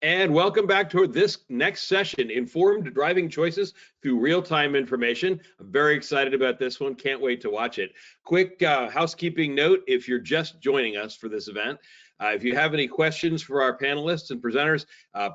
And welcome back to this next session, Informed Driving Choices Through Real-Time Information. I'm very excited about this one. Can't wait to watch it. Quick housekeeping note, if you're just joining us for this event, if you have any questions for our panelists and presenters,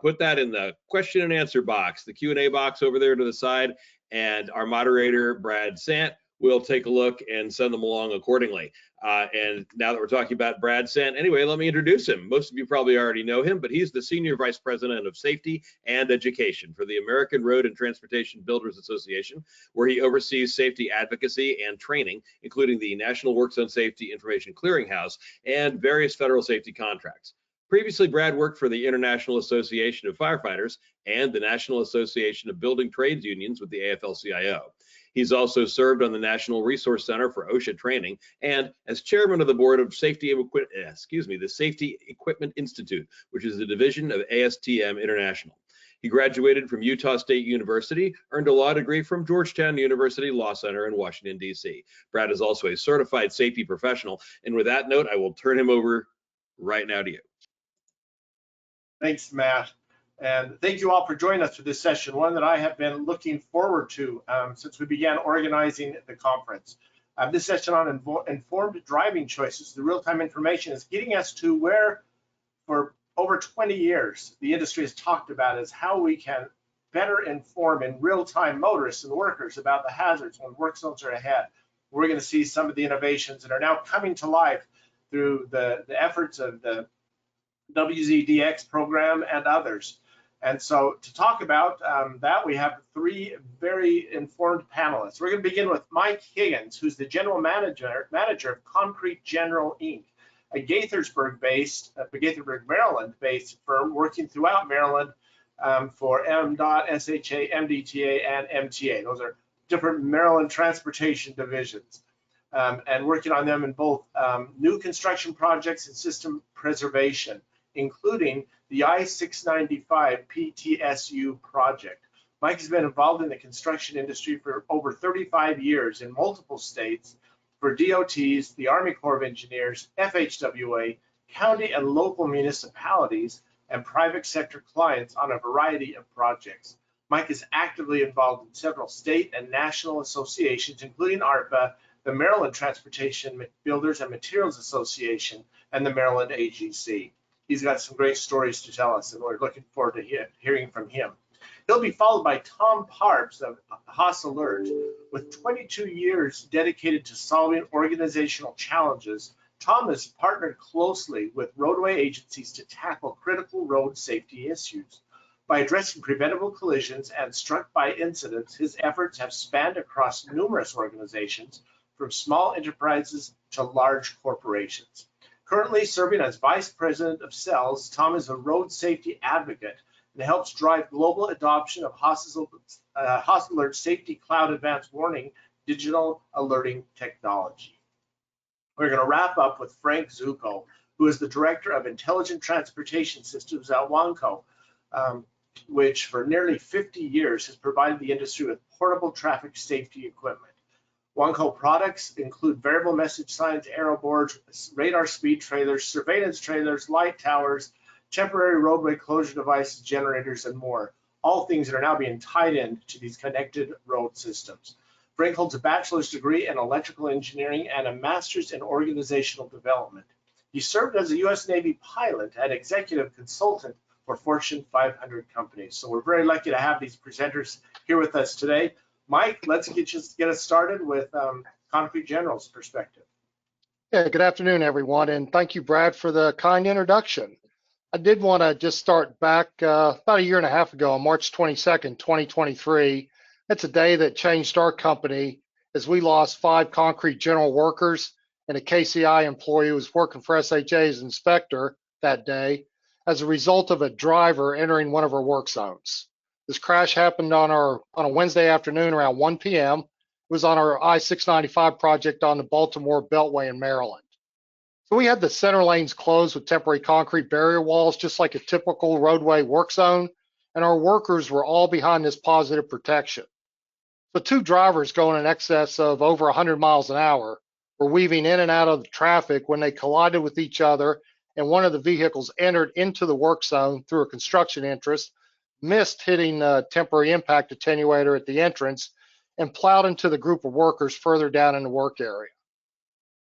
put that in the question and answer box, the Q&A box over there to the side, and our moderator, Brad Sant, will take a look and send them along accordingly. And now that we're talking about Brad Sant, anyway, let me introduce him. Most of you probably already know him, but he's the Senior Vice President of Safety and Education for the American Road and Transportation Builders Association, where he oversees safety advocacy and training, including the National Workzone Safety Information Clearinghouse and various federal safety contracts. Previously, Brad worked for the International Association of Firefighters and the National Association of Building Trades Unions with the AFL-CIO. He's also served on the National Resource Center for OSHA training and as chairman of the board of the Safety Equipment Institute, which is a division of ASTM International. He graduated from Utah State University, earned a law degree from Georgetown University Law Center in Washington, D.C. Brad is also a certified safety professional. And with that note, I will turn him over right now to you. Thanks, Matt. And thank you all for joining us for this session, one that I have been looking forward to since we began organizing the conference. This session on informed driving choices, the real-time information, is getting us to where, for over 20 years, the industry has talked about is how we can better inform in real-time motorists and workers about the hazards when work zones are ahead. We're going to see some of the innovations that are now coming to life through the efforts of the WZDX program and others. And so to talk about that, we have three very informed panelists. We're going to begin with Mike Higgins, who's the general manager of Concrete General Inc., a Gaithersburg, Maryland-based firm working throughout Maryland for MDOT, SHA, MDTA, and MTA. Those are different Maryland transportation divisions, and working on them in both new construction projects and system preservation, including the I-695 PTSU project. Mike has been involved in the construction industry for over 35 years in multiple states for DOTs, the Army Corps of Engineers, FHWA, county and local municipalities, and private sector clients on a variety of projects. Mike is actively involved in several state and national associations, including ARTBA, the Maryland Transportation Builders and Materials Association, and the Maryland AGC. He's got some great stories to tell us, and we're looking forward to hearing from him. He'll be followed by Tom Parps of Haas Alert. With 22 years dedicated to solving organizational challenges, Tom has partnered closely with roadway agencies to tackle critical road safety issues. By addressing preventable collisions and struck-by incidents, his efforts have spanned across numerous organizations, from small enterprises to large corporations. Currently serving as Vice President of Sales, Tom is a road safety advocate and helps drive global adoption of Haas Alert Safety Cloud Advanced Warning digital alerting technology. We're going to wrap up with Frank Zuko, who is the Director of Intelligent Transportation Systems at Wanco, which for nearly 50 years has provided the industry with portable traffic safety equipment. Wanco products include variable message signs, arrow boards, radar speed trailers, surveillance trailers, light towers, temporary roadway closure devices, generators, and more. All things that are now being tied in to these connected road systems. Frank holds a bachelor's degree in electrical engineering and a master's in organizational development. He served as a U.S. Navy pilot and executive consultant for Fortune 500 companies. So we're very lucky to have these presenters here with us today. Mike, let's get us started with Concrete General's perspective. Yeah, good afternoon, everyone, and thank you, Brad, for the kind introduction. I did want to just start back about a year and a half ago on March 22nd, 2023. That's a day that changed our company as we lost 5 Concrete General workers and a KCI employee who was working for SHA as inspector that day as a result of a driver entering one of our work zones. This crash happened on a Wednesday afternoon around 1 p.m. It was on our I-695 project on the Baltimore Beltway in Maryland. So we had the center lanes closed with temporary concrete barrier walls, just like a typical roadway work zone, and our workers were all behind this positive protection. So 2 drivers going in excess of over 100 miles an hour were weaving in and out of the traffic when they collided with each other and one of the vehicles entered into the work zone through a construction interest, missed hitting the temporary impact attenuator at the entrance, and plowed into the group of workers further down in the work area.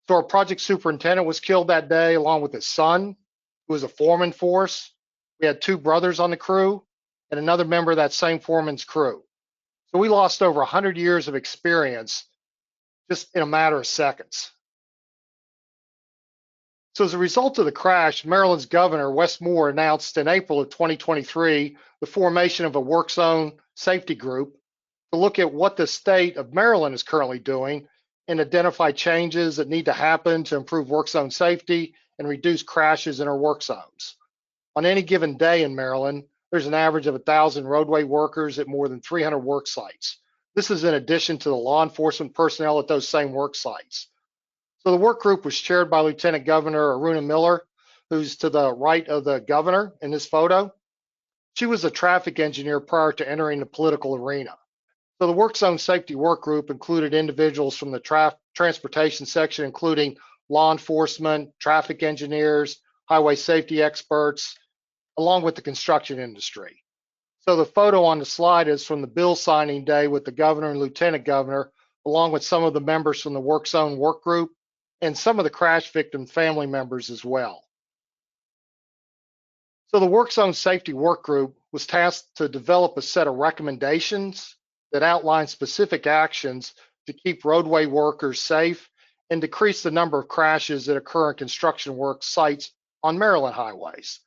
So our project superintendent was killed that day, along with his son, who was a foreman for us. We had 2 brothers on the crew and another member of that same foreman's crew. So we lost over 100 years of experience just in a matter of seconds. So as a result of the crash, Maryland's governor, Wes Moore, announced in April of 2023 the formation of a work zone safety group to look at what the state of Maryland is currently doing and identify changes that need to happen to improve work zone safety and reduce crashes in our work zones. On any given day in Maryland, there's an average of 1,000 roadway workers at more than 300 work sites. This is in addition to the law enforcement personnel at those same work sites. So the work group was chaired by Lieutenant Governor Aruna Miller, who's to the right of the governor in this photo. She was a traffic engineer prior to entering the political arena. So the work zone safety work group included individuals from the transportation section, including law enforcement, traffic engineers, highway safety experts, along with the construction industry. So the photo on the slide is from the bill signing day with the governor and lieutenant governor, along with some of the members from the work zone work group and some of the crash victim family members as well. So the work zone safety work group was tasked to develop a set of recommendations that outline specific actions to keep roadway workers safe and decrease the number of crashes that occur in construction work sites on Maryland highways.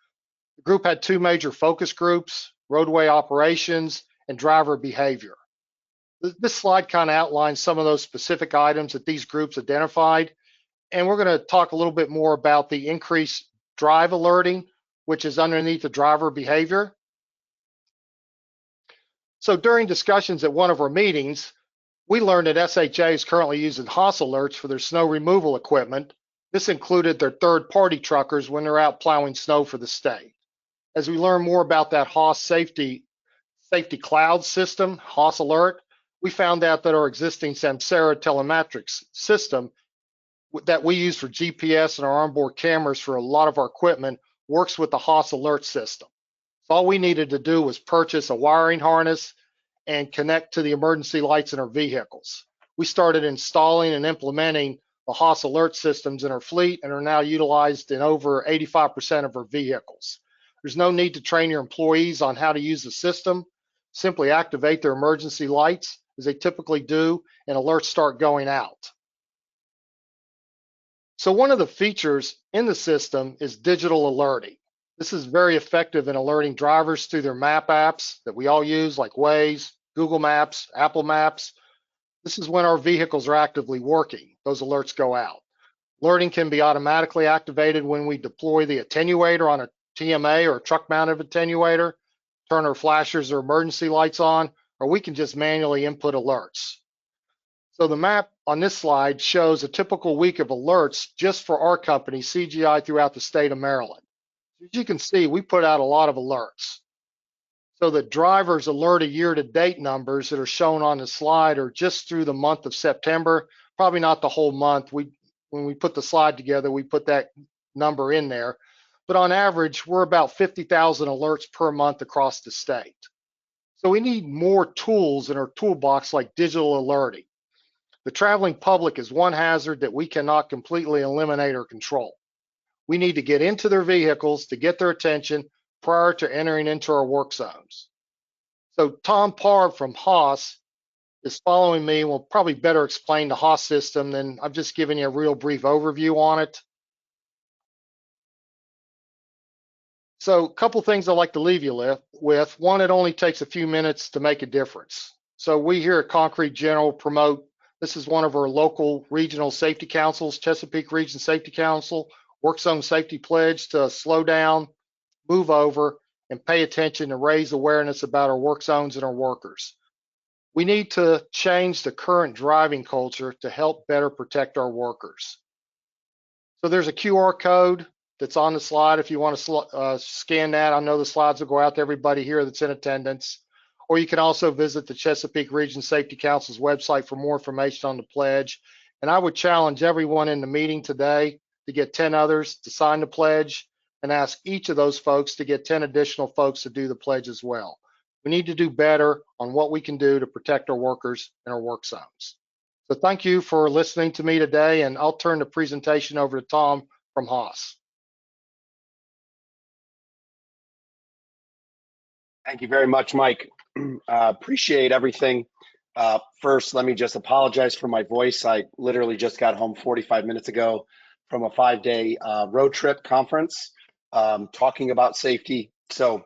The group had 2 major focus groups: roadway operations and driver behavior. This slide kind of outlines some of those specific items that these groups identified, and we're going to talk a little bit more about the increased drive alerting, which is underneath the driver behavior. So during discussions at one of our meetings, we learned that SHA is currently using HOS alerts for their snow removal equipment. This included their third-party truckers when they're out plowing snow for the state. As we learn more about that HOS safety cloud system, HOS alert, we found out that our existing Samsara telemetrics system that we use for GPS and our onboard cameras for a lot of our equipment works with the HOS alert system. So all we needed to do was purchase a wiring harness and connect to the emergency lights in our vehicles. We started installing and implementing the HOS alert systems in our fleet and are now utilized in over 85% of our vehicles. There's no need to train your employees on how to use the system. Simply activate their emergency lights as they typically do, and alerts start going out. So one of the features in the system is digital alerting. This is very effective in alerting drivers through their map apps that we all use, like Waze, Google Maps, Apple Maps. This is when our vehicles are actively working. Those alerts go out. Alerting can be automatically activated when we deploy the attenuator on a TMA or a truck-mounted attenuator, turn our flashers or emergency lights on, or we can just manually input alerts. So the map on this slide shows a typical week of alerts just for our company, CGI, throughout the state of Maryland. As you can see, we put out a lot of alerts. So the drivers alerted year-to-date numbers that are shown on the slide are just through the month of September, probably not the whole month. When we put the slide together, we put that number in there. But on average, we're about 50,000 alerts per month across the state. So we need more tools in our toolbox like digital alerting. The traveling public is one hazard that we cannot completely eliminate or control. We need to get into their vehicles to get their attention prior to entering into our work zones. So Tom Parr from HOS is following me and will probably better explain the HOS system than I've just given you a real brief overview on it. So a couple things I'd like to leave you with. One, it only takes a few minutes to make a difference. So we here at Concrete General promote, this is one of our local regional safety councils, Chesapeake Region Safety Council, Work Zone Safety Pledge to slow down, move over, and pay attention and raise awareness about our work zones and our workers. We need to change the current driving culture to help better protect our workers. So there's a QR code that's on the slide if you want to scan that. I know the slides will go out to everybody here that's in attendance. Or you can also visit the Chesapeake Region Safety Council's website for more information on the pledge. And I would challenge everyone in the meeting today to get 10 others to sign the pledge, and ask each of those folks to get 10 additional folks to do the pledge as well. We need to do better on what we can do to protect our workers in our work zones. So thank you for listening to me today, and I'll turn the presentation over to Tom from Haas. Thank you very much, Mike. Appreciate everything. First, let me just apologize for my voice. I literally just got home 45 minutes ago from a 5-day road trip conference talking about safety. So,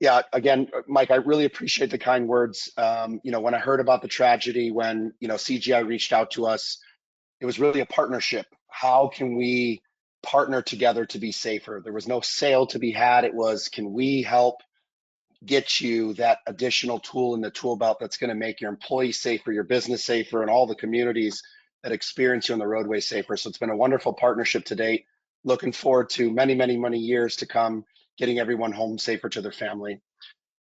yeah, again, Mike, I really appreciate the kind words. When I heard about the tragedy, when, CGI reached out to us, it was really a partnership. How can we partner together to be safer? There was no sale to be had. It was, can we help get you that additional tool in the tool belt that's going to make your employees safer, your business safer, and all the communities that experience you on the roadway safer. So it's been a wonderful partnership to date. Looking forward to many, many, many years to come, getting everyone home safer to their family.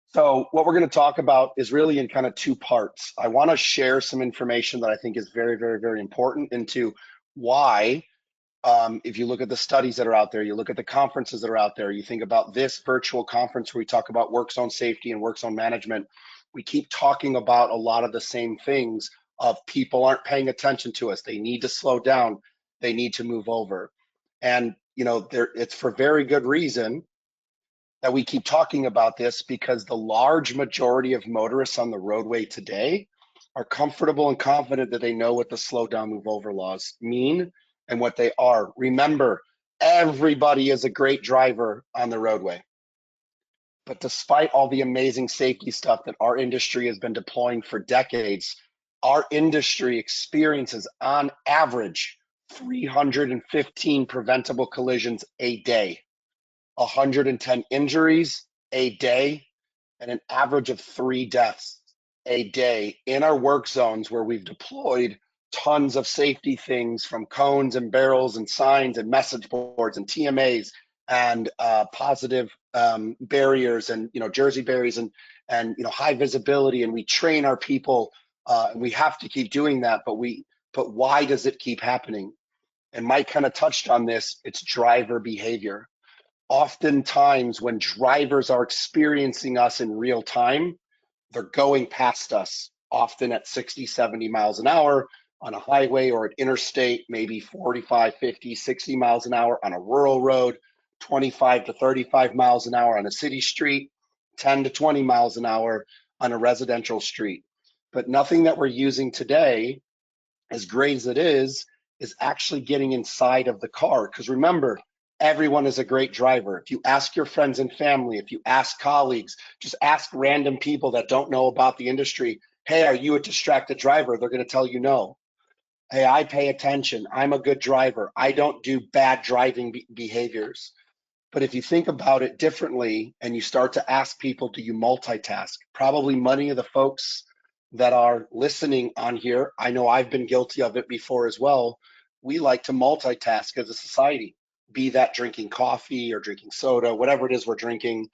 So what we're going to talk about is really in kind of two parts. I want to share some information that I think is very, very, very important into why, if you look at the studies that are out there, you look at the conferences that are out there, you think about this virtual conference where we talk about work zone safety and work zone management, we keep talking about a lot of the same things of people aren't paying attention to us. They need to slow down. They need to move over. And, it's for very good reason that we keep talking about this, because the large majority of motorists on the roadway today are comfortable and confident that they know what the slow down, move over laws mean and what they are. Remember, everybody is a great driver on the roadway. But despite all the amazing safety stuff that our industry has been deploying for decades, our industry experiences on average 315 preventable collisions a day, 110 injuries a day, and an average of 3 deaths a day in our work zones, where we've deployed tons of safety things, from cones and barrels and signs and message boards and TMAs and positive barriers and Jersey barriers and high visibility, and we train our people, and we have to keep doing that. But why does it keep happening? And Mike kind of touched on this. It's driver behavior. Oftentimes, when drivers are experiencing us in real time, they're going past us, often at 60, 70 miles an hour on a highway or an interstate, maybe 45, 50, 60 miles an hour on a rural road, 25 to 35 miles an hour on a city street, 10 to 20 miles an hour on a residential street. But nothing that we're using today, as great as it is actually getting inside of the car. Because remember, everyone is a great driver. If you ask your friends and family, if you ask colleagues, just ask random people that don't know about the industry, hey, are you a distracted driver? They're going to tell you no. Hey, I pay attention. I'm a good driver. I don't do bad driving behaviors. But if you think about it differently and you start to ask people, do you multitask? Probably many of the folks that are listening on here, I know I've been guilty of it before as well. We like to multitask as a society, be that drinking coffee or drinking soda, whatever it is we're drinking.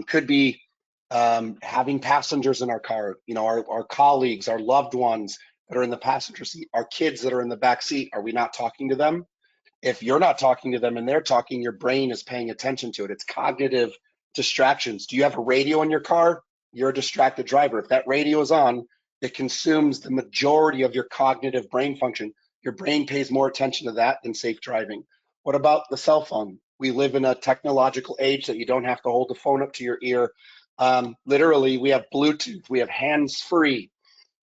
Could be having passengers in our car, our colleagues, our loved ones that are in the passenger seat, our kids that are in the back seat. Are we not talking to them? If you're not talking to them and they're talking, your brain is paying attention to it. It's cognitive distractions. Do you have a radio in your car? You're a distracted driver. If that radio is on, it consumes the majority of your cognitive brain function. Your brain pays more attention to that than safe driving. What about the cell phone? We live in a technological age that you don't have to hold the phone up to your ear. Literally, we have Bluetooth, we have hands-free.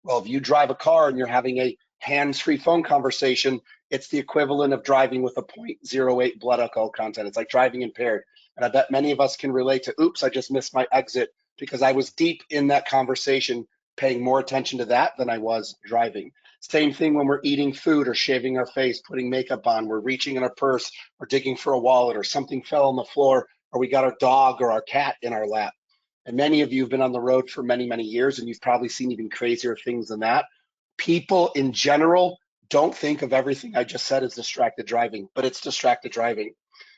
Well, if you drive a car and you're having a hands-free phone conversation, it's the equivalent of driving with a 0.08 blood alcohol content. It's like driving impaired. And I bet many of us can relate to, oops, I just missed my exit, because I was deep in that conversation, paying more attention to that than I was driving. Same thing when we're eating food or shaving our face, putting makeup on, we're reaching in our purse or digging for a wallet, or something fell on the floor, or we got our dog or our cat in our lap. And many of you have been on the road for many, many years, and you've probably seen even crazier things than that. People in general don't think of everything I just said as distracted driving, but it's distracted driving,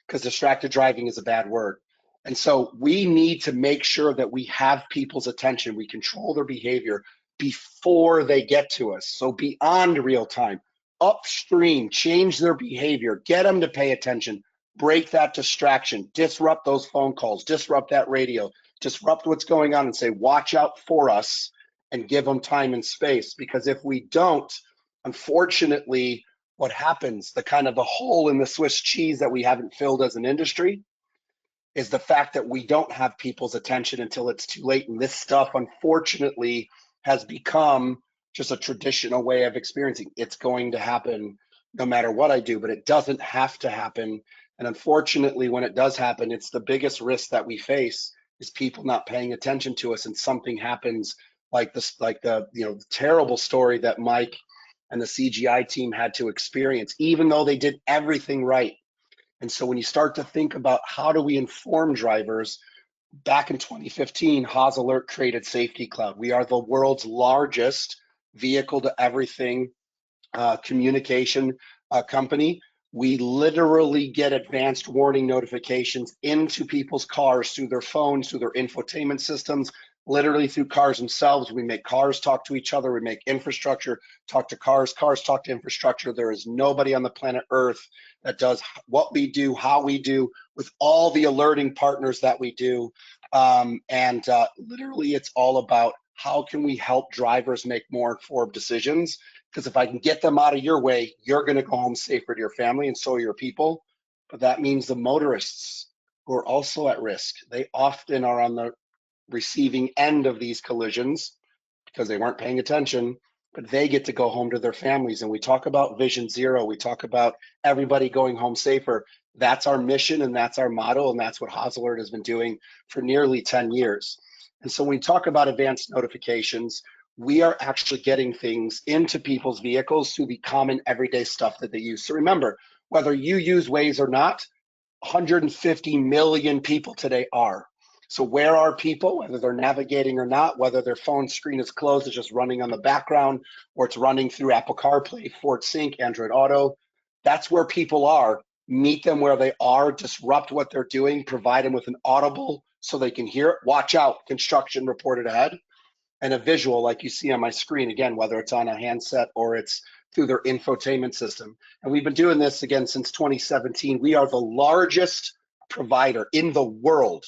because distracted driving is a bad word. And so we need to make sure that we have people's attention, we control their behavior before they get to us. So beyond real time, upstream, change their behavior, get them to pay attention, break that distraction, disrupt those phone calls, disrupt that radio, disrupt what's going on and say, watch out for us, and give them time and space. Because if we don't, unfortunately, what happens, the kind of the hole in the Swiss cheese that we haven't filled as an industry, is the fact that we don't have people's attention until it's too late. And this stuff, unfortunately, has become just a traditional way of experiencing. It's going to happen no matter what I do, but it doesn't have to happen. And unfortunately, when it does happen, it's the biggest risk that we face is people not paying attention to us, and something happens like this, like the terrible story that Mike and the CGI team had to experience, even though they did everything right. And so when you start to think about how do we inform drivers, back in 2015, Haas Alert created Safety Cloud. We are the world's largest vehicle to everything communication company. We literally get advanced warning notifications into people's cars through their phones, through their infotainment systems, literally through cars themselves. We make cars talk to each other. We make infrastructure talk to cars. Cars talk to infrastructure. There is nobody on the planet Earth that does what we do, how we do, with all the alerting partners that we do. Literally, it's all about how can we help drivers make more informed decisions? Because if I can get them out of your way, you're going to go home safer to your family, and so are your people. But that means the motorists who are also at risk. They often are on the receiving end of these collisions because they weren't paying attention, but they get to go home to their families. And we talk about Vision Zero. We talk about everybody going home safer. That's our mission, and that's our motto, and that's what Haas Alert has been doing for nearly 10 years. And so when we talk about advanced notifications, we are actually getting things into people's vehicles through the common everyday stuff that they use. So remember, whether you use Waze or not, 150 million people today are. So where are people, whether they're navigating or not, whether their phone screen is closed, it's just running on the background, or it's running through Apple CarPlay, Ford Sync, Android Auto, that's where people are. Meet them where they are, disrupt what they're doing, provide them with an audible so they can hear it. Watch out, construction reported ahead. And a visual like you see on my screen, again, whether it's on a handset or it's through their infotainment system. And we've been doing this again since 2017. We are the largest provider in the world,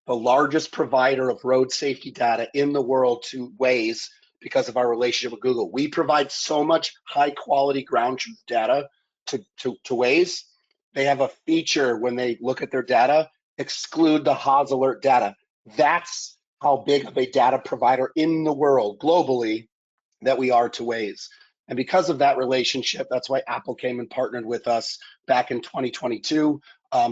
the largest provider of road safety data in the world to Waze because of our relationship with Google. We provide so much high quality ground truth data to Waze. They have a feature when they look at their data, exclude the Haas Alert data. That's how big of a data provider in the world globally that we are to Waze. And because of that relationship, that's why Apple came and partnered with us back in 2022,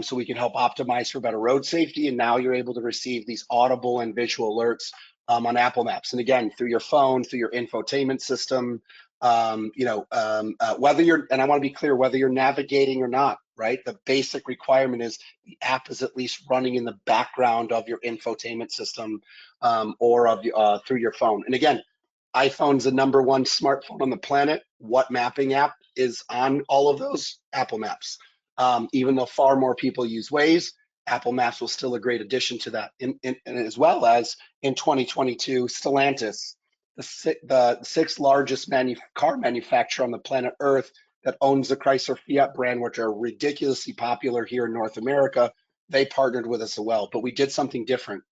so we can help optimize for better road safety. And now you're able to receive these audible and visual alerts on Apple Maps. And again, through your phone, through your infotainment system, whether you're, and I want to be clear, whether you're navigating or not, right? The basic requirement is the app is at least running in the background of your infotainment system or of through your phone. And again, iPhone's the #1 smartphone on the planet. What mapping app is on all of those? Apple Maps. Even though far more people use Waze, Apple Maps was still a great addition to that. And as well as in 2022, Stellantis, the 6th largest car manufacturer on the planet Earth that owns the Chrysler Fiat brand, which are ridiculously popular here in North America, they partnered with us as well. But we did something different.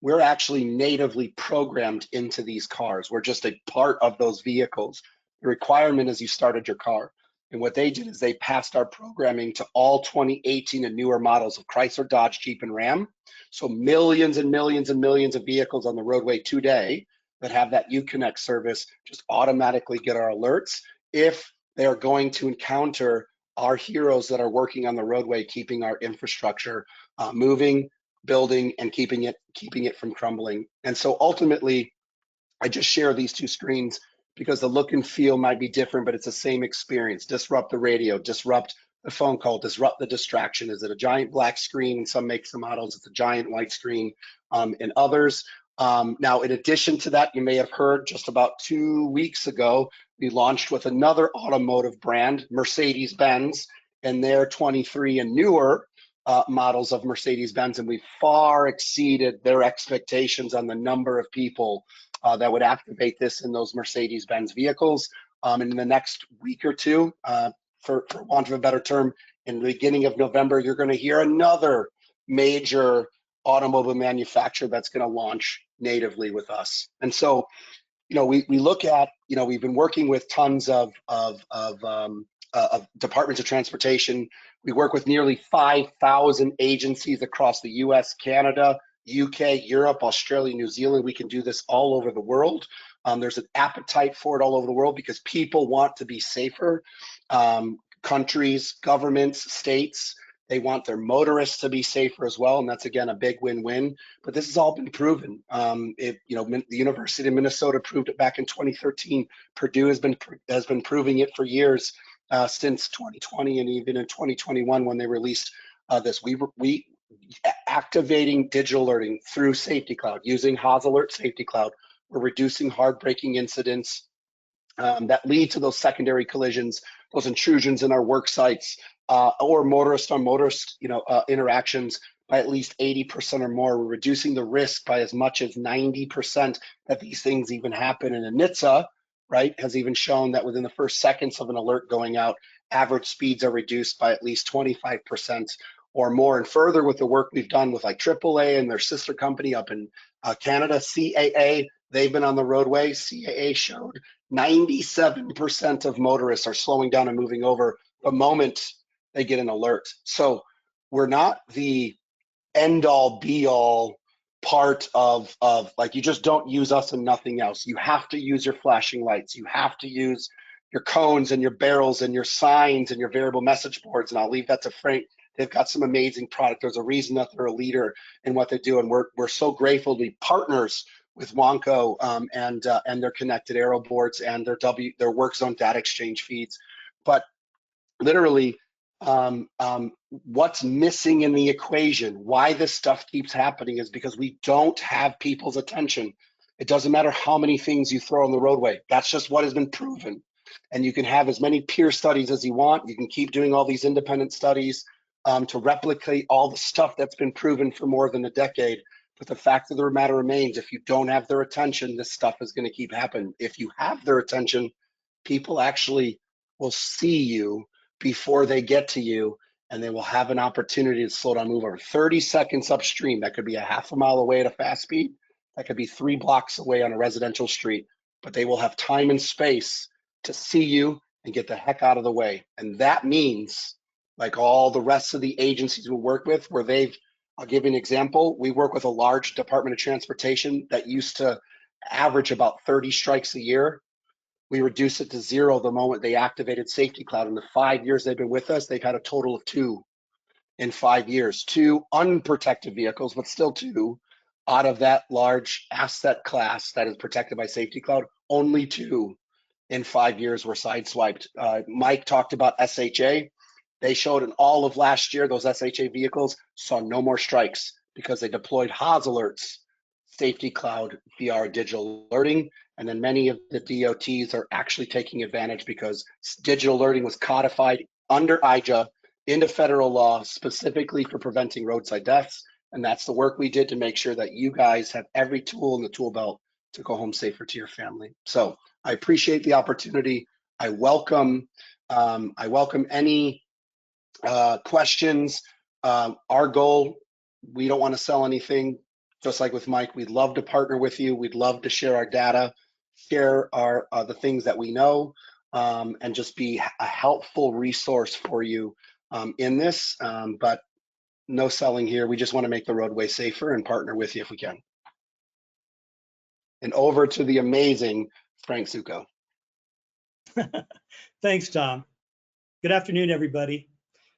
We're actually natively programmed into these cars. We're just a part of those vehicles. The requirement is you started your car. And what they did is they passed our programming to all 2018 and newer models of Chrysler, Dodge, Jeep, and Ram. So millions and millions and millions of vehicles on the roadway today that have that Uconnect service just automatically get our alerts if they are going to encounter our heroes that are working on the roadway, keeping our infrastructure moving, building, and keeping it from crumbling. And so ultimately, I just share these two screens because the look and feel might be different, but it's the same experience. Disrupt the radio, disrupt the phone call, disrupt the distraction. Is it a giant black screen? In some makes and models, it's a giant white screen in others. Now, in addition to that, you may have heard just about 2 weeks ago, we launched with another automotive brand, Mercedes-Benz, and their 23 and newer models of Mercedes-Benz, and we far exceeded their expectations on the number of people that would activate this in those Mercedes-Benz vehicles. And in the next week or two, for want of a better term, in the beginning of November, you're going to hear another major automobile manufacturer that's going to launch natively with us. And so, we look at, we've been working with tons of departments of transportation. We work with nearly 5,000 agencies across the US, Canada, UK, Europe, Australia, New Zealand. We can do this all over the world. There's an appetite for it all over the world because people want to be safer. Countries, governments, states, they want their motorists to be safer as well, and that's again a big win-win. But this has all been proven. The University of Minnesota proved it back in 2013. Purdue has been proving it for years since 2020, and even in 2021 when they released this. We activating digital alerting through Safety Cloud using Haas Alert Safety Cloud. We're reducing hard braking incidents that lead to those secondary collisions, those intrusions in our work sites, or motorist on motorist, interactions by at least 80% or more. We're reducing the risk by as much as 90% that these things even happen. And NHTSA, right, has even shown that within the first seconds of an alert going out, average speeds are reduced by at least 25% or more. And further, with the work we've done with like AAA and their sister company up in Canada, CAA, they've been on the roadway. CAA showed 97% of motorists are slowing down and moving over the moment they get an alert. So we're not the end all be all part of like, you just don't use us and nothing else. You have to use your flashing lights. You have to use your cones and your barrels and your signs and your variable message boards. And I'll leave that to Frank. They've got some amazing product. There's a reason that they're a leader in what they do. And we're so grateful to be partners with Wanco and their connected aero boards and their work zone data exchange feeds. But literally, what's missing in the equation, why this stuff keeps happening, is because we don't have people's attention. It doesn't matter how many things you throw on the roadway. That's just what has been proven. And you can have as many peer studies as you want. You can keep doing all these independent studies to replicate all the stuff that's been proven for more than a decade. But the fact of the matter remains, if you don't have their attention, this stuff is going to keep happening. If you have their attention, people actually will see you before they get to you, and they will have an opportunity to slow down, move over 30 seconds upstream. That could be a half a mile away at a fast speed. That could be 3 blocks away on a residential street, but they will have time and space to see you and get the heck out of the way. And that means, like all the rest of the agencies we work with, where I'll give you an example. We work with a large Department of Transportation that used to average about 30 strikes a year. We reduced it to 0 the moment they activated Safety Cloud. In the 5 years they've been with us, they've had a total of 2 in 5 years. 2 unprotected vehicles, but still 2 out of that large asset class that is protected by Safety Cloud. Only 2 in 5 years were sideswiped. Mike talked about SHA. They showed in all of last year, those SHA vehicles saw no more strikes because they deployed Haas Alerts, Safety Cloud VR digital alerting. And then many of the DOTs are actually taking advantage because digital alerting was codified under IJA into federal law specifically for preventing roadside deaths. And that's the work we did to make sure that you guys have every tool in the tool belt to go home safer to your family. So I appreciate the opportunity. I welcome any questions. Our goal, we don't want to sell anything. Just like with Mike, we'd love to partner with you. We'd love to share our data, share the things that we know, and just be a helpful resource for you in this. But no selling here. We just want to make the roadway safer and partner with you if we can. And over to the amazing Frank Zuko. Thanks, Tom. Good afternoon, everybody.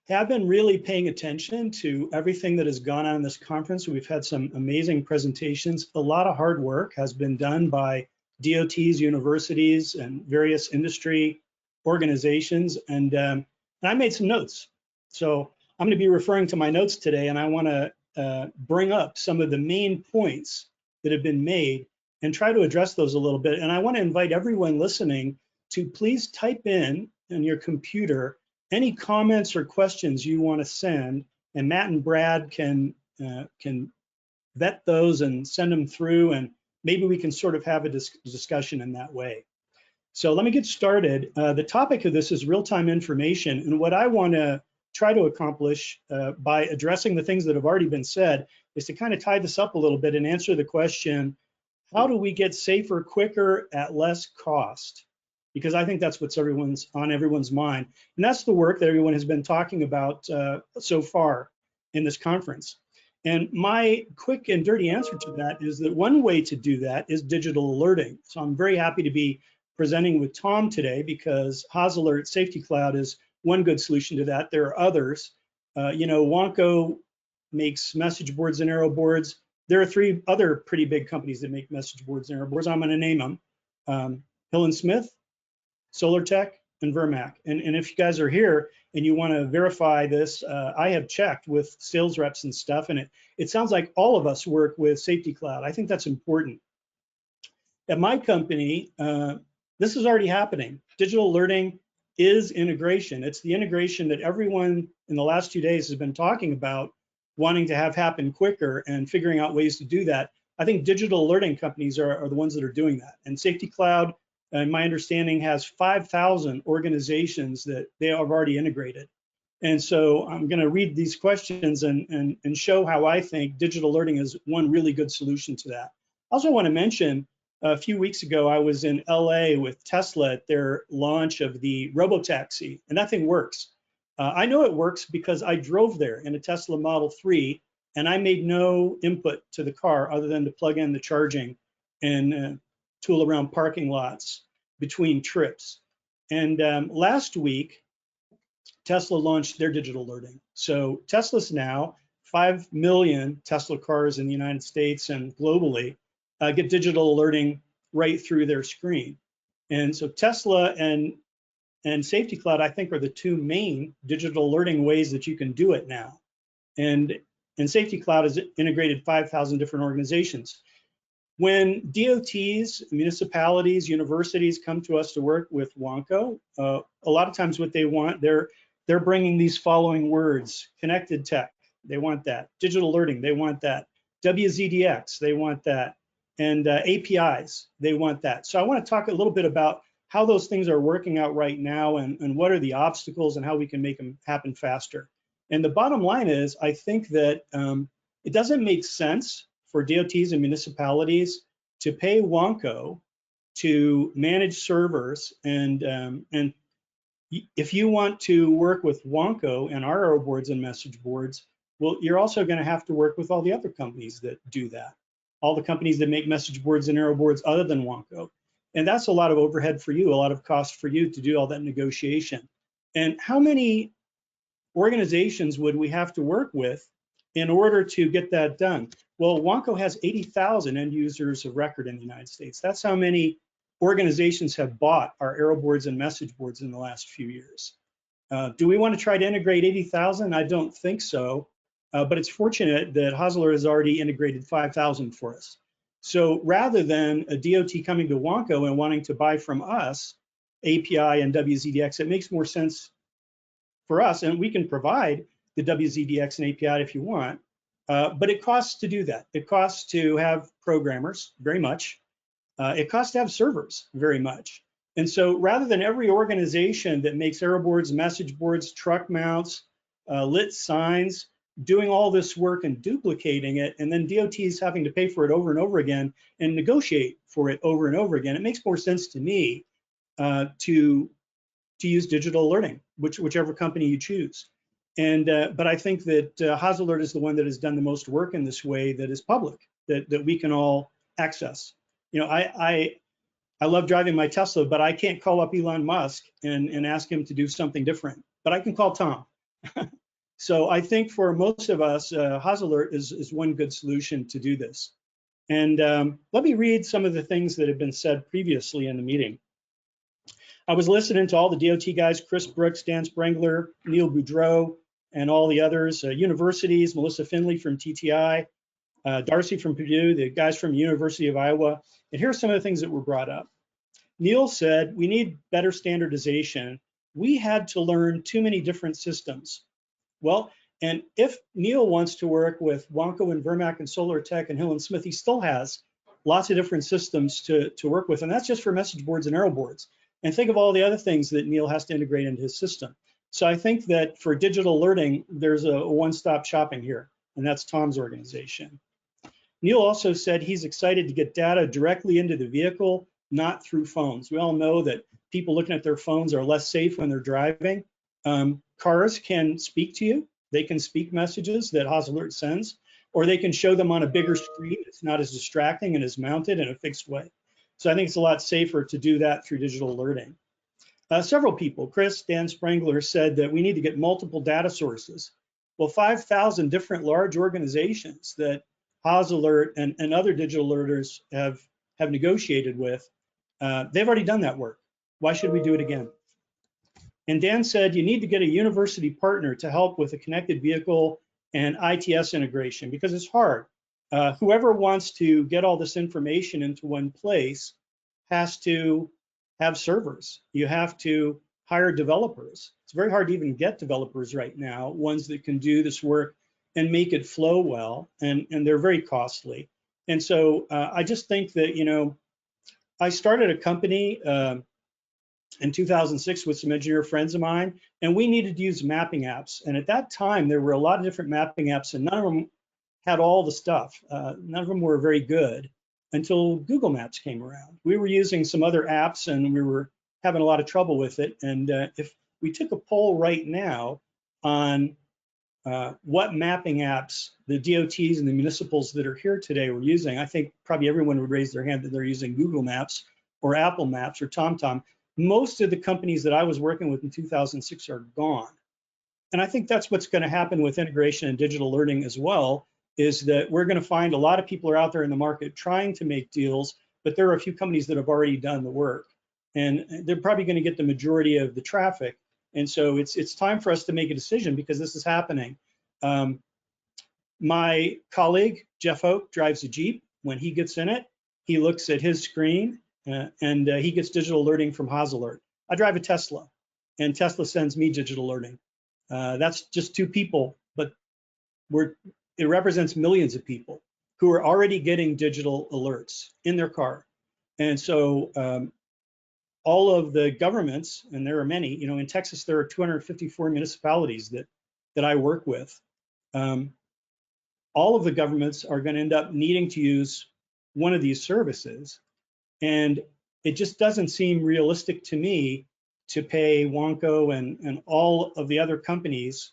Hey, I've been really paying attention to everything that has gone on in this conference. We've had some amazing presentations. A lot of hard work has been done by DOTs, universities, and various industry organizations. And I made some notes. So I'm going to be referring to my notes today, and I want to bring up some of the main points that have been made and try to address those a little bit. And I want to invite everyone listening to please type in on your computer any comments or questions you want to send, and Matt and Brad can vet those and send them through, and maybe we can sort of have a discussion in that way. So let me get started. The topic of this is real-time information, and what I want to try to accomplish by addressing the things that have already been said is to kind of tie this up a little bit and answer the question, how do we get safer, quicker, at less cost? Because I think that's what's on everyone's mind. And that's the work that everyone has been talking about so far in this conference. And my quick and dirty answer to that is that one way to do that is digital alerting. So I'm very happy to be presenting with Tom today because HosAlert Safety Cloud is one good solution to that. There are others. Wanko makes message boards and arrow boards. There are 3 other pretty big companies that make message boards and arrow boards. I'm going to name them. Hill & Smith, SolarTech, and Vermac. And if you guys are here and you want to verify this, I have checked with sales reps and stuff, and it sounds like all of us work with Safety Cloud. I think that's important. At my company, this is already happening. Digital alerting is integration. It's the integration that everyone in the last 2 days has been talking about, wanting to have happen quicker and figuring out ways to do that. I think digital alerting companies are the ones that are doing that. And Safety Cloud, in my understanding, has 5,000 organizations that they have already integrated. And so I'm going to read these questions and show how I think digital alerting is one really good solution to that. I also want to mention, a few weeks ago, I was in LA with Tesla at their launch of the Robotaxi, and that thing works. I know it works because I drove there in a Tesla Model 3, and I made no input to the car other than to plug in the charging and tool around parking lots between trips. And last week, Tesla launched their digital alerting. So Tesla's now 5 million Tesla cars in the United States and globally get digital alerting right through their screen. And so Tesla and Safety Cloud, I think, are the 2 main digital alerting ways that you can do it now. And Safety Cloud has integrated 5,000 different organizations. When DOTs, municipalities, universities come to us to work with Wanko, a lot of times what they want, they're bringing these following words: connected tech, they want that; digital alerting, they want that; WZDX, they want that; and APIs, they want that. So I want to talk a little bit about how those things are working out right now and what are the obstacles and how we can make them happen faster. And the bottom line is, I think that it doesn't make sense for DOTs and municipalities to pay Wanko to manage servers. And if you want to work with Wanko and our arrow boards and message boards, well, you're also going to have to work with all the other companies that do that, all the companies that make message boards and arrow boards other than Wanko. And that's a lot of overhead for you, a lot of cost for you to do all that negotiation. And how many organizations would we have to work with in order to get that done? Well, Wanko has 80,000 end users of record in the United States. That's how many organizations have bought our arrow boards and message boards in the last few years. Do we want to try to integrate 80,000? I don't think so, but it's fortunate that HosAlert has already integrated 5,000 for us. So rather than a DOT coming to Wanko and wanting to buy from us API and WZDX, it makes more sense for us, and we can provide the WZDX and API if you want, but it costs to do that. It costs to have programmers, very much. It costs to have servers, very much. And so rather than every organization that makes arrow boards, message boards, truck mounts, lit signs, doing all this work and duplicating it, and then DOTs having to pay for it over and over again and negotiate for it over and over again, it makes more sense to me to use digital alerting, whichever company you choose. And but I think that HosAlert is the one that has done the most work in this way that is public, that we can all access. You know, I love driving my Tesla, but I can't call up Elon Musk and ask him to do something different, but I can call Tom. So I think for most of us, HosAlert is one good solution to do this. And let me read some of the things that have been said previously in the meeting. I was listening to all the DOT guys, Chris Brooks, Dan Sprengler, Neil Boudreau, and all the others, universities, Melissa Finley from TTI, Darcy from Purdue, the guys from University of Iowa. And here are some of the things that were brought up. Neil said, we need better standardization. We had to learn too many different systems. Well, and if Neil wants to work with Wanko and Vermac and SolarTech and Hill & Smith, he still has lots of different systems to work with. And that's just for message boards and arrow boards. And think of all the other things that Neil has to integrate into his system. So I think that for digital alerting, there's a one-stop shopping here, and that's Tom's organization. Neil also said he's excited to get data directly into the vehicle, not through phones. We all know that people looking at their phones are less safe when they're driving. Cars can speak to you. They can speak messages that HosAlert sends, or they can show them on a bigger screen. It's not as distracting and is mounted in a fixed way. So I think it's a lot safer to do that through digital alerting. Several people, Chris, Dan Sprengler, said that we need to get multiple data sources. Well, 5,000 different large organizations that HosAlert and other digital alerters have negotiated with, they've already done that work. Why should we do it again? And Dan said you need to get a university partner to help with a connected vehicle and ITS integration because it's hard. Whoever wants to get all this information into one place has to have servers. You have to hire developers. It's very hard to even get developers right now, ones that can do this work and make it flow well, and they're very costly. And so I just think that, you know, I started a company in 2006 with some engineer friends of mine, and we needed to use mapping apps. And at that time, there were a lot of different mapping apps, and none of them had all the stuff. None of them were very good until Google Maps came around. We were using some other apps, and we were having a lot of trouble with it. And if we took a poll right now on what mapping apps the DOTs and the municipals that are here today were using, I think probably everyone would raise their hand that they're using Google Maps or Apple Maps or TomTom. Most of the companies that I was working with in 2006 are gone. And I think that's what's going to happen with integration and digital alerting as well, is that we're going to find a lot of people are out there in the market trying to make deals, but there are a few companies that have already done the work. And they're probably going to get the majority of the traffic. And so it's time for us to make a decision because this is happening. My colleague, Jeff Oak, drives a Jeep. When he gets in it, he looks at his screen and he gets digital alerting from HosAlert. I drive a Tesla, and Tesla sends me digital alerting. That's just two people, but it represents millions of people who are already getting digital alerts in their car. And so all of the governments, and there are many, you know, in Texas, there are 254 municipalities that I work with. All of the governments are going to end up needing to use one of these services. And it just doesn't seem realistic to me to pay Wanco and all of the other companies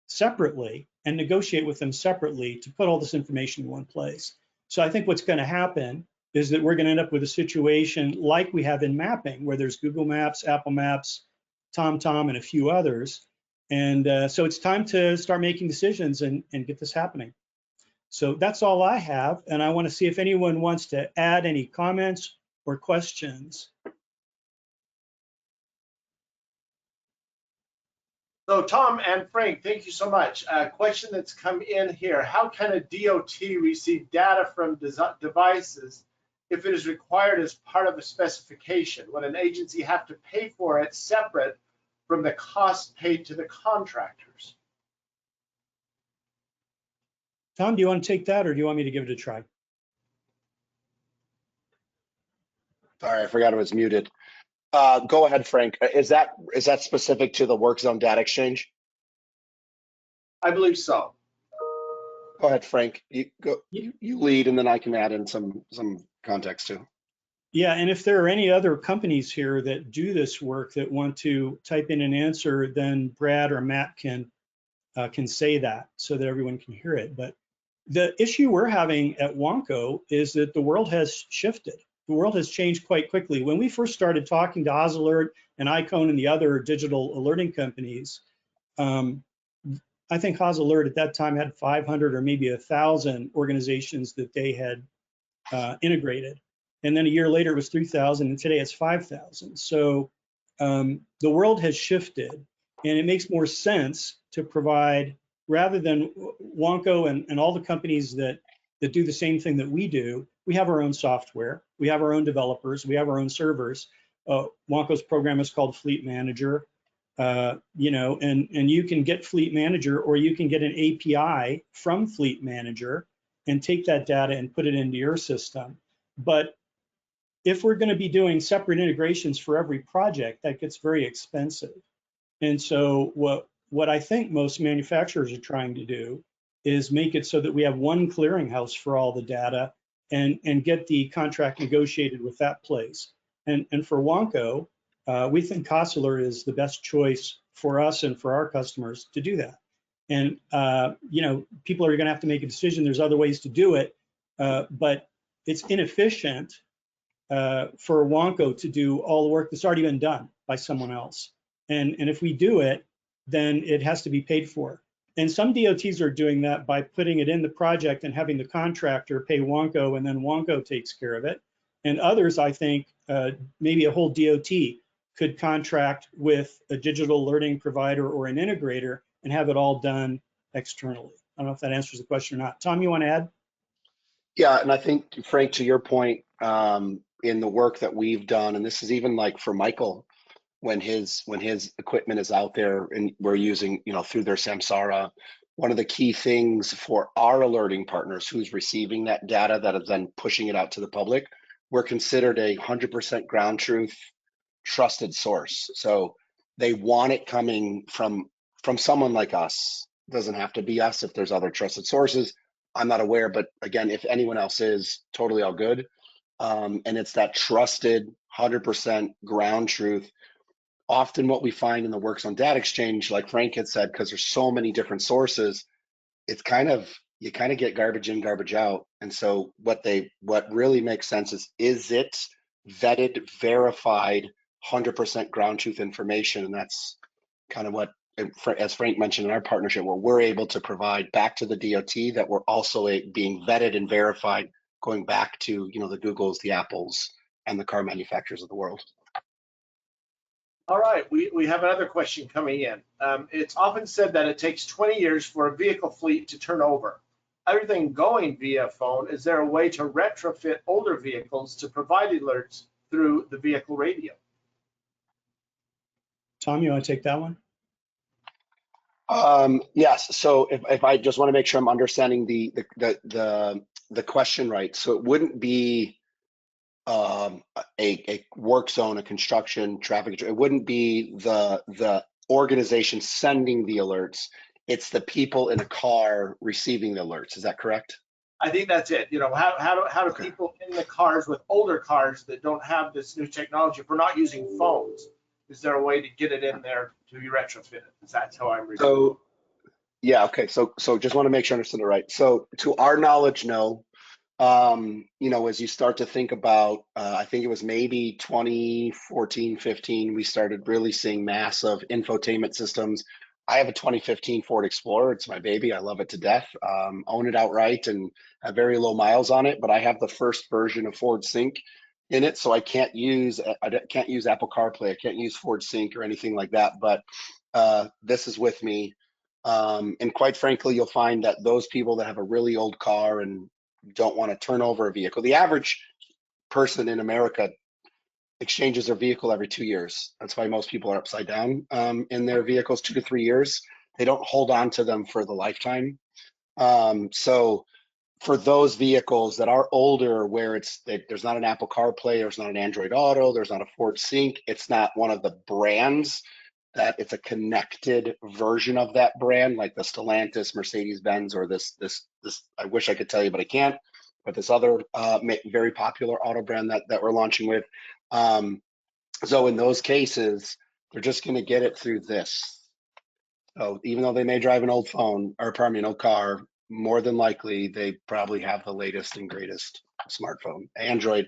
separately and negotiate with them separately to put all this information in one place. So I think what's going to happen is that we're going to end up with a situation like we have in mapping, where there's Google Maps, Apple Maps, TomTom, and a few others. And so it's time to start making decisions and get this happening. So that's all I have. And I want to see if anyone wants to add any comments or questions. So Tom and Frank, thank you so much. A question that's come in here: how can a DOT receive data from devices if it is required as part of a specification? Would an agency have to pay for it separate from the cost paid to the contractors? Tom, do you want to take that, or do you want me to give it a try? Sorry, I forgot it was muted. Go ahead, Frank. Is that specific to the work zone data exchange? I believe so. Go ahead, Frank. You lead, and then I can add in some context too. Yeah, and if there are any other companies here that do this work that want to type in an answer, then Brad or Matt can say that so that everyone can hear it. But the issue we're having at Wanco is that the world has shifted. The world has changed quite quickly. When we first started talking to HosAlert and Icon and the other digital alerting companies, I think HosAlert at that time had 500 or maybe 1,000 organizations that they had integrated. And then a year later, it was 3,000, and today it's 5,000. So the world has shifted, and it makes more sense to provide, rather than Wanco and all the companies that do the same thing that we do, we have our own software, we have our own developers, we have our own servers. Wanco's program is called Fleet Manager, you know, and you can get Fleet Manager, or you can get an API from Fleet Manager and take that data and put it into your system. But if we're going to be doing separate integrations for every project, that gets very expensive. And so what I think most manufacturers are trying to do is make it so that we have one clearinghouse for all the data and get the contract negotiated with that place. And for Wanko, we think Consular is the best choice for us and for our customers to do that. And people are going to have to make a decision. There's other ways to do it, but it's inefficient for Wanko to do all the work that's already been done by someone else. And if we do it, then it has to be paid for. And some DOTs are doing that by putting it in the project and having the contractor pay Wanko, and then Wanko takes care of it. And others, I think, maybe a whole DOT could contract with a digital alerting provider or an integrator and have it all done externally. I don't know if that answers the question or not. Tom, you want to add? Yeah, and I think, Frank, to your point, in the work that we've done, and this is even like for Michael, when his equipment is out there and we're using, through their Samsara, one of the key things for our alerting partners who's receiving that data that is then pushing it out to the public, we're considered 100% ground truth trusted source. So they want it coming from someone like us. It doesn't have to be us if there's other trusted sources. I'm not aware, but again, if anyone else is, totally all good. And it's that trusted 100% ground truth. Often what we find in the Works on Data Exchange, like Frank had said, because there's so many different sources, it's you kind of get garbage in, garbage out. And so what really makes sense is it vetted, verified, 100% ground truth information? And that's kind of what, as Frank mentioned in our partnership, where we're able to provide back to the DOT, that we're also being vetted and verified, going back to the Googles, the Apples, and the car manufacturers of the world. All right, we have another question coming in. It's often said that it takes 20 years for a vehicle fleet to turn over. Everything going via phone, is there a way to retrofit older vehicles to provide alerts through the vehicle radio? Tom, you want to take that one? Yes. So if I just want to make sure I'm understanding the question right. So it wouldn't be a work zone, a construction traffic. It wouldn't be the organization sending the alerts. It's the people in a car receiving the alerts. Is that correct? I think that's it. How do people in the cars with older cars that don't have this new technology, if we're not using phones, is there a way to get it in there to be retrofitted? That's how I'm reading. So, yeah, okay. So just want to make sure I understood it right. So to our knowledge, no. As you start to think about, I think it was maybe 2014, 15, we started really seeing massive infotainment systems. I have a 2015 Ford Explorer. It's my baby. I love it to death. Own it outright and have very low miles on it, but I have the first version of Ford Sync in it, so I can't use Apple CarPlay. I can't use Ford Sync or anything like that, but this is with me. And quite frankly, you'll find that those people that have a really old car and don't want to turn over a vehicle, the average person in America exchanges their vehicle every 2 years. That's why most people are upside down in their vehicles, 2 to 3 years. They don't hold on to them for the lifetime. So for those vehicles that are older, where there's not an Apple CarPlay, there's not an Android Auto, there's not a Ford Sync, it's not one of the brands, that it's a connected version of that brand, like the Stellantis, Mercedes-Benz, or this, I wish I could tell you, but I can't, but this other very popular auto brand that we're launching with. So in those cases, they're just going to get it through this. So even though they may drive an old phone, or pardon me, an old car, more than likely they probably have the latest and greatest smartphone. Android,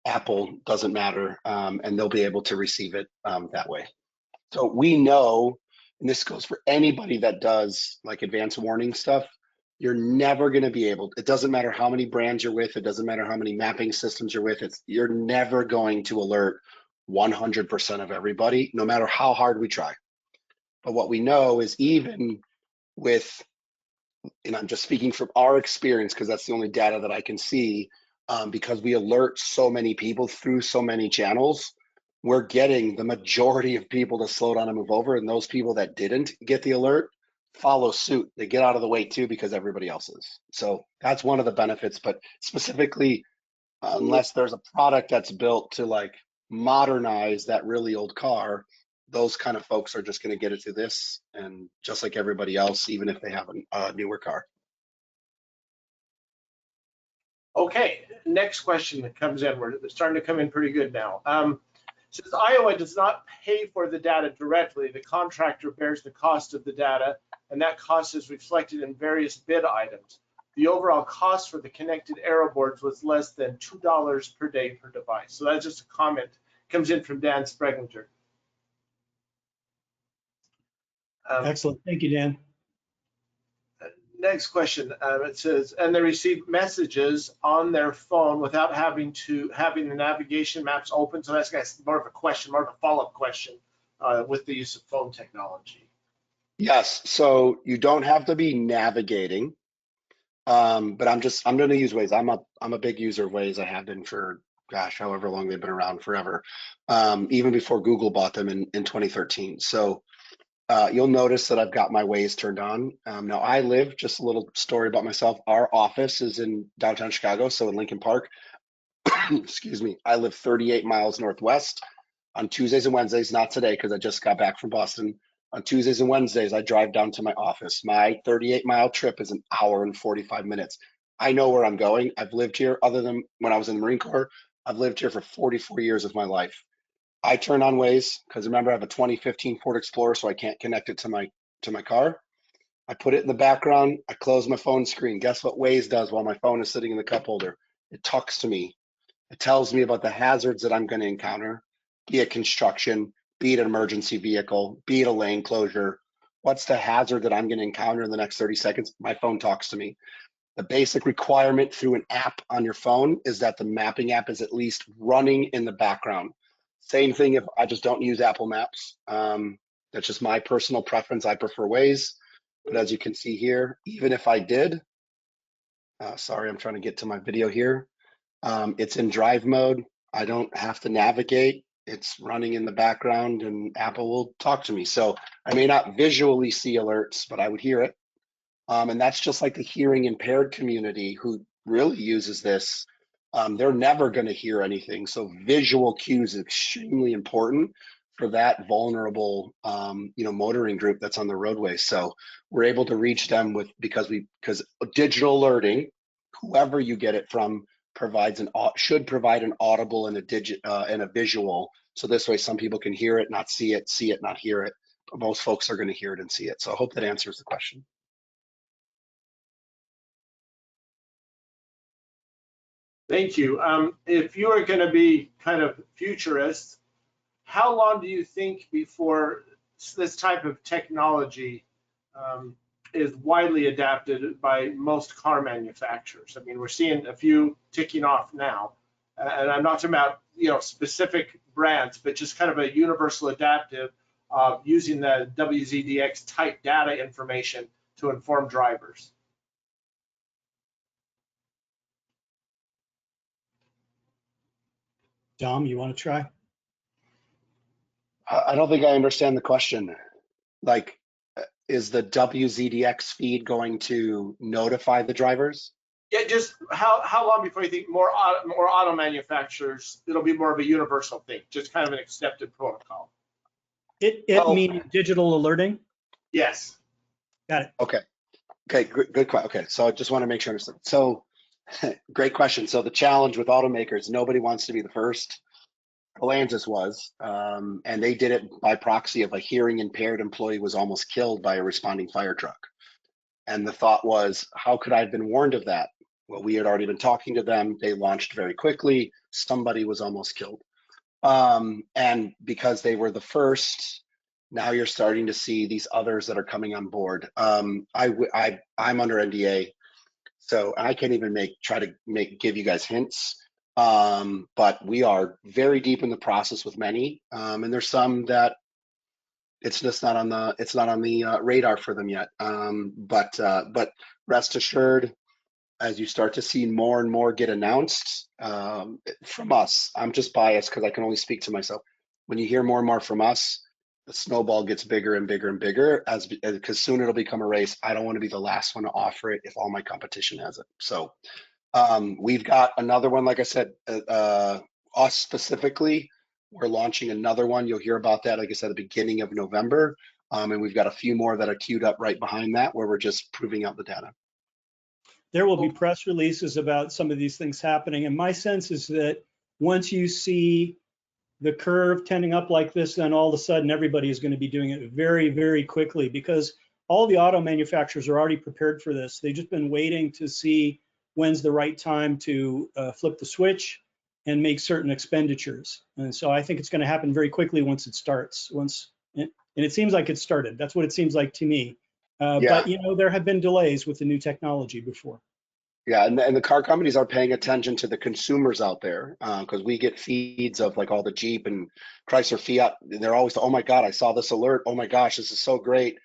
Apple, doesn't matter, and they'll be able to receive it that way. So we know, and this goes for anybody that does like advanced warning stuff, you're never going to be able, it doesn't matter how many brands you're with, it doesn't matter how many mapping systems you're with, you're never going to alert 100% of everybody, no matter how hard we try. But what we know is, even with, and I'm just speaking from our experience because that's the only data that I can see, because we alert so many people through so many channels, we're getting the majority of people to slow down and move over, and those people that didn't get the alert follow suit. They get out of the way too because everybody else is. So that's one of the benefits, but specifically unless there's a product that's built to like modernize that really old car, those kind of folks are just going to get it through this, and just like everybody else, even if they have a newer car. Okay, next question that comes in. We're starting to come in pretty good now. Since Iowa does not pay for the data directly, the contractor bears the cost of the data, and that cost is reflected in various bid items. The overall cost for the connected aero boards was less than $2 per day per device. So that's just a comment, comes in from Dan Spreglinger. Excellent. Thank you, Dan. Next question, it says, and they receive messages on their phone without having the navigation maps open. So that's more of a question, more of a follow-up question with the use of phone technology. Yes, so you don't have to be navigating, but I'm going to use Waze. I'm a big user of Waze. I have been for, gosh, however long they've been around, forever, even before Google bought them in 2013. So you'll notice that I've got my Waze turned on. Now I live, just a little story about myself. Our office is in downtown Chicago, so in Lincoln Park. Excuse me. I live 38 miles northwest. On Tuesdays and Wednesdays, not today because I just got back from Boston. On Tuesdays and Wednesdays, I drive down to my office. My 38-mile trip is an hour and 45 minutes. I know where I'm going. I've lived here, other than when I was in the Marine Corps. I've lived here for 44 years of my life. I turn on Waze because remember I have a 2015 Ford Explorer, so I can't connect it to my car. I put it in the background. I close my phone screen. Guess what Waze does while my phone is sitting in the cup holder? It talks to me. It tells me about the hazards that I'm going to encounter, be it construction, be it an emergency vehicle, be it a lane closure. What's the hazard that I'm going to encounter in the next 30 seconds? My phone talks to me. The basic requirement through an app on your phone is that the mapping app is at least running in the background. Same thing if I just don't use Apple Maps. That's just my personal preference. I prefer Waze. But as you can see here, even if I did, sorry, I'm trying to get to my video here. It's in drive mode. I don't have to navigate. It's running in the background and Apple will talk to me. So I may not visually see alerts, but I would hear it. And that's just like the hearing impaired community who really uses this. They're never going to hear anything. So visual cues is extremely important for that vulnerable, motoring group that's on the roadway. So we're able to reach them because digital alerting, whoever you get it from, should provide an audible and a visual. So this way, some people can hear it, not see it, not hear it. But most folks are going to hear it and see it. So I hope that answers the question. Thank you. If you are going to be kind of futurist, how long do you think before this type of technology is widely adapted by most car manufacturers? I mean, we're seeing a few ticking off now, and I'm not talking about specific brands, but just kind of a universal adaptive using the WZDX type data information to inform drivers. Dom, you want to try? I don't think I understand the question. Like, is the WZDX feed going to notify the drivers? Yeah, just how long before you think more auto manufacturers, it'll be more of a universal thing, just kind of an accepted protocol? It means digital alerting? Yes. Got it. Okay, good question. Okay, so I just want to make sure I understand. So great question. So the challenge with automakers, nobody wants to be the first. Stellantis was, and they did it by proxy of a hearing impaired employee was almost killed by a responding fire truck. And the thought was, how could I have been warned of that? Well, we had already been talking to them. They launched very quickly. Somebody was almost killed. And because they were the first, now you're starting to see these others that are coming on board. I'm under NDA, so I can't even give you guys hints. But we are very deep in the process with many, and there's some that it's just not on the radar for them yet. But rest assured, as you start to see more and more get announced from us, I'm just biased because I can only speak to myself. When you hear more and more from us, the snowball gets bigger and bigger and bigger because soon it'll become a race. I don't want to be the last one to offer it if all my competition has it. So We've got another one, like I said, us specifically, we're launching another one. You'll hear about that, like I said, at the beginning of November. And we've got a few more that are queued up right behind that where we're just proving out the data. There will be press releases about some of these things happening. And my sense is that once you see the curve tending up like this, then all of a sudden everybody is going to be doing it very, very quickly, because all the auto manufacturers are already prepared for this. They've just been waiting to see when's the right time to flip the switch and make certain expenditures. And so I think it's going to happen very quickly once it starts. And it seems like it started. That's what it seems like to me. Yeah. But you know, there have been delays with the new technology before. Yeah, and the car companies are paying attention to the consumers out there, because we get feeds of like all the Jeep and Chrysler Fiat. They're always, oh my God, I saw this alert. Oh my gosh, this is so great.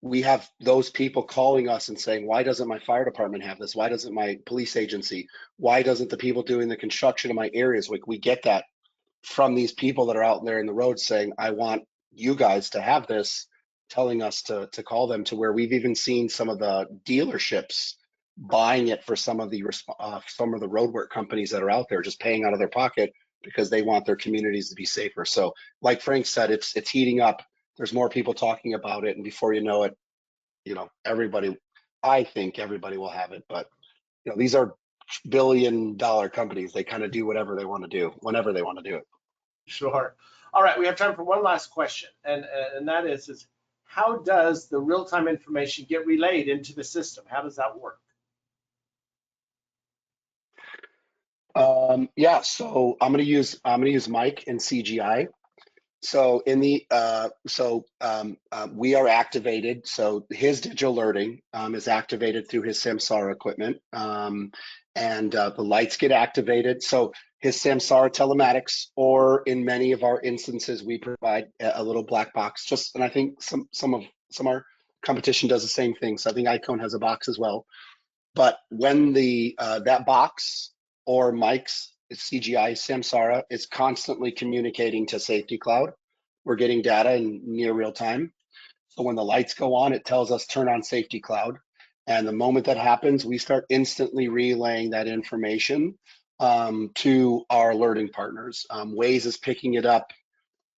We have those people calling us and saying, why doesn't my fire department have this? Why doesn't my police agency? Why doesn't the people doing the construction in my areas? Like, we get that from these people that are out there in the road saying, I want you guys to have this, telling us to call them, to where we've even seen some of the dealerships buying it for some of the roadwork companies that are out there, just paying out of their pocket because they want their communities to be safer. So like Frank said, it's heating up. There's more people talking about it, and before you know it, you know, I think everybody will have it. But you know, these are billion-dollar companies. They kind of do whatever they want to do whenever they want to do it. Sure. All right, we have time for one last question, and that is how does the real-time information get relayed into the system? How does that work? Yeah, so I'm gonna use Mike in CGI. So in the we are activated. So his digital alerting is activated through his Samsara equipment, and the lights get activated. So his Samsara telematics, or in many of our instances, we provide a little black box. Just, and I think some our competition does the same thing. So I think Icon has a box as well. But when the that box or Mike's CGI Samsara is constantly communicating to Safety Cloud, we're getting data in near real time. So when the lights go on, it tells us turn on Safety Cloud. And the moment that happens, we start instantly relaying that information to our alerting partners. Waze is picking it up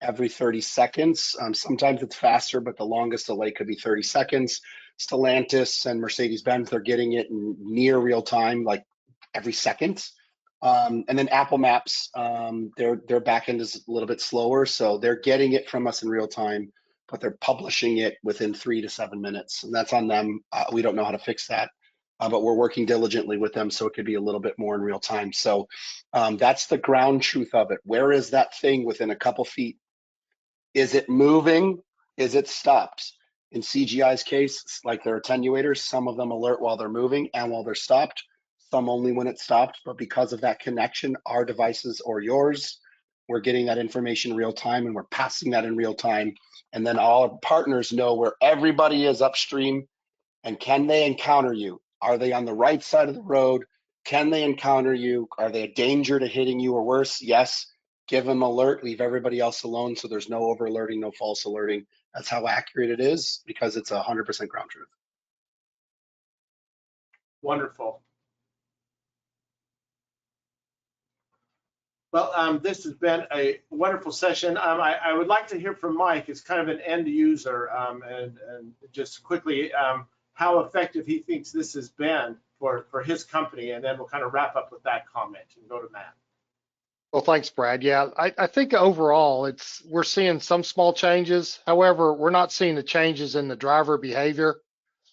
every 30 seconds. Sometimes it's faster, but the longest delay could be 30 seconds. Stellantis and Mercedes-Benz, they're getting it in near real time, like every second. And then Apple Maps, their backend is a little bit slower, so they're getting it from us in real time, but they're publishing it within 3 to 7 minutes, and that's on them. We don't know how to fix that, but we're working diligently with them, so it could be a little bit more in real time. So that's the ground truth of it. Where is that thing within a couple feet? Is it moving? Is it stopped? In CGI's case, like their attenuators, some of them alert while they're moving and while they're stopped, some only when it's stopped. But because of that connection, our devices or yours, we're getting that information real time, and we're passing that in real time. And then all our partners know where everybody is upstream, and can they encounter you? Are they on the right side of the road? Can they encounter you? Are they a danger to hitting you or worse? Yes. Give them alert, leave everybody else alone, so there's no over alerting, no false alerting. That's how accurate it is, because it's 100% ground truth. Wonderful. Well, this has been a wonderful session. I would like to hear from Mike as kind of an end user, and just quickly how effective he thinks this has been for his company, and then we'll kind of wrap up with that comment and go to Matt. Well, thanks, Brad. Yeah, I think overall we're seeing some small changes. However, we're not seeing the changes in the driver behavior.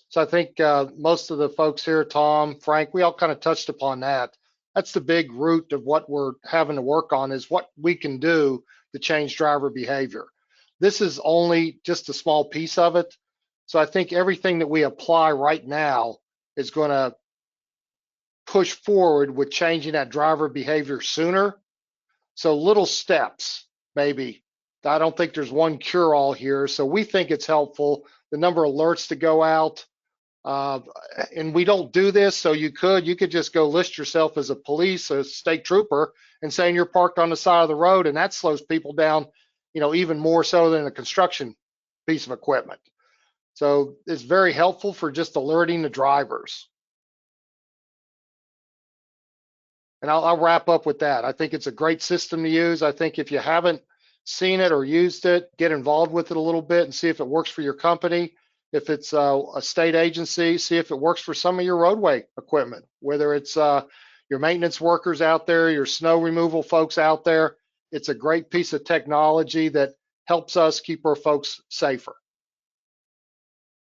So I think most of the folks here, Tom, Frank, we all kind of touched upon that. That's the big root of what we're having to work on, is what we can do to change driver behavior. This is only just a small piece of it. So I think everything that we apply right now is going to push forward with changing that driver behavior sooner. So little steps, maybe. I don't think there's one cure-all here. So we think it's helpful. The number of alerts to go out, and we don't do this, so you could just go list yourself as a police, a state trooper, and saying you're parked on the side of the road, and that slows people down, you know, even more so than a construction piece of equipment. So it's very helpful for just alerting the drivers. And I'll wrap up with that. I think it's a great system to use. I think if you haven't seen it or used it, get involved with it a little bit and see if it works for your company. If it's a state agency, see if it works for some of your roadway equipment, whether it's your maintenance workers out there, your snow removal folks out there. It's a great piece of technology that helps us keep our folks safer.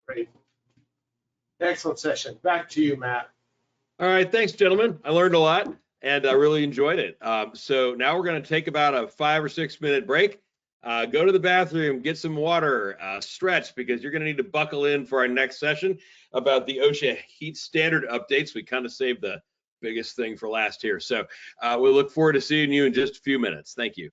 Great. Excellent session. Back to you, Matt. All right, thanks, gentlemen. I learned a lot and I really enjoyed it. So now we're going to take about a 5 or 6 minute break. Go to the bathroom, get some water, stretch, because you're going to need to buckle in for our next session about the OSHA heat standard updates. We kind of saved the biggest thing for last here. So we look forward to seeing you in just a few minutes. Thank you.